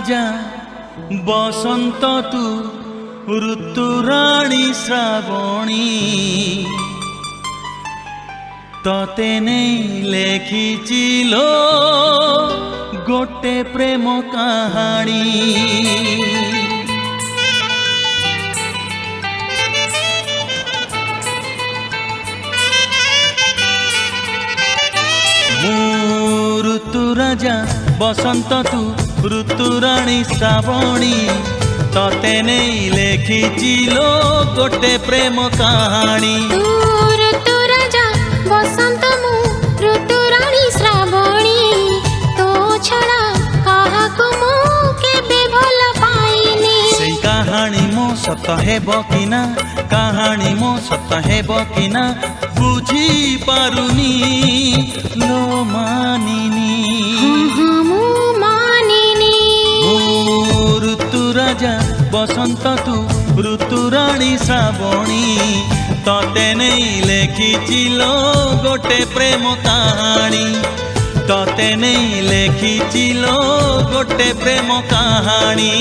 राजा बसंत तू ऋतुराणी श्रावणी तते नहीं लेखिचिलो गोटे प्रेम कहानी। ऋतु राजा बसंत तू ऋतुराणी श्रावणी तते नहीं लेखिचिलो गोटे प्रेम कहानी। ऋतु राजा बसंत मु ऋतुराणी श्रावणी तो छड़ा काहाकु मु केबे भल पाइनी। से कहानी मो सत हेबो कि ना कहानी मो सत हेबो कि ना बुझी पारुनी लो मानिनी। ऋतु राजा बसंत तू ऋतुराणी श्रावणी तते नहीं लेखिचिलो गोटे प्रेम कहानी। तते नहीं लेखिचिलो गोटे प्रेम कहानी।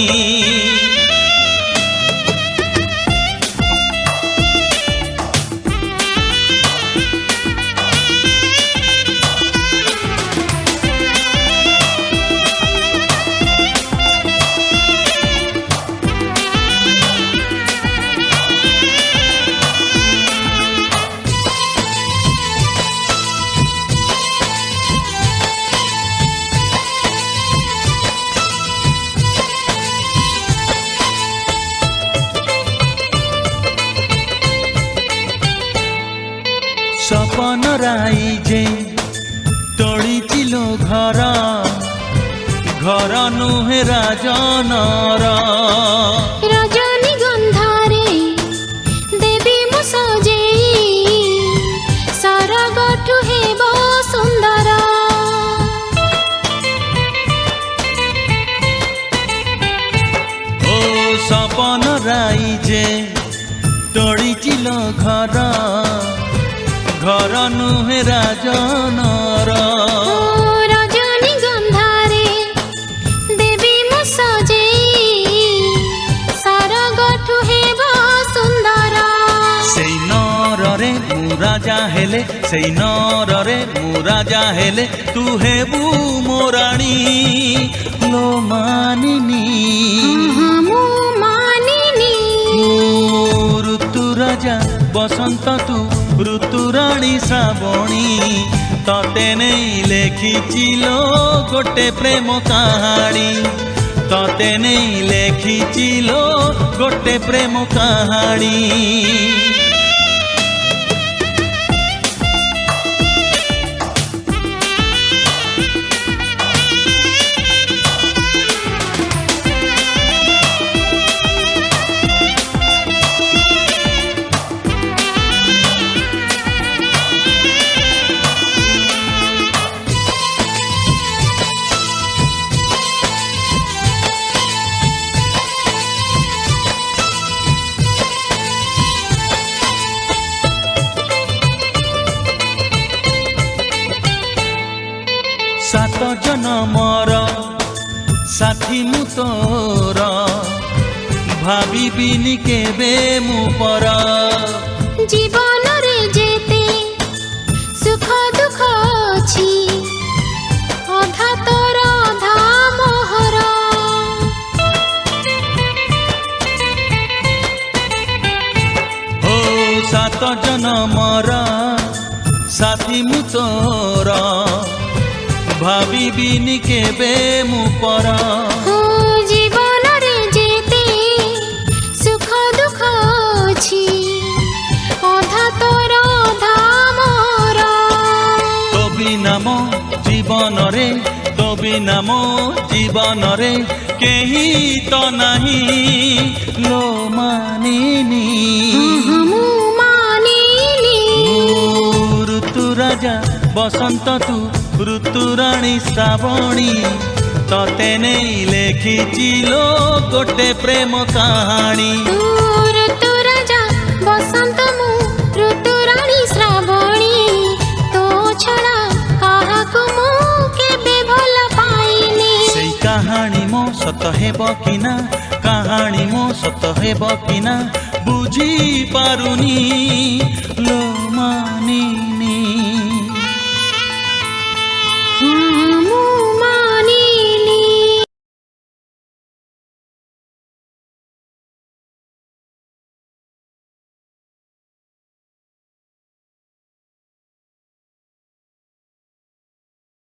सपन राइजे तोड़िचिलो घर घर नुहे राजनर। रजनी गंधारे देवी मु सजेई सरगठु हेबो सुंदर। ओ सपन राइजे तोड़िचिलो घर घर नुहे राजनर। रजनी गंधारे देवी मु सजेई सरगठु हेबो सुंदर। सेई नररे मु राजा हेले सेई नररे मु राजा हेले तू हेबू मो रानी लो मानिनी। मु मानिनी। ऋतु राजा बसंत तू ऋतुराणी श्रावणी तते नहीं लेखिचिलो गोटे प्रेम कहानी। तते नहीं लेखिचिलो गोटे प्रेम कहानी। सात जनमर साथी मु तोर भाविबिनी केबे मु पर। जीवन रे जेते सुख दुख अछि अधा तोर अधा मोहर। ओ सात जनमर साथी मु तोर भाविबिनी केबे मु पर। जीवन रे जेते सुख दुख अछि अधा तोर अधा मोर। तो बिना मो जीवन रे तो बिना मो जीवन रे केही तो नहीं लो मानिनी। मु मानिनी। ऋतु राजा बसंत तू ऋतुराणी श्रावणी तते नहीं लेखिचिलो गोटे प्रेम कहानी। ऋतु राजा बसंत मु ऋतुराणी श्रावणी तो छड़ा काहाकु मु केबे भल पाइनी। କାହାଣୀ ମୋ ସତ ହେବ କି ନା କାହାଣୀ ମୋ ସତ ହେବ କି ନା ବୁଝି ପାରୁନି ଲୋ ମାନିନୀ।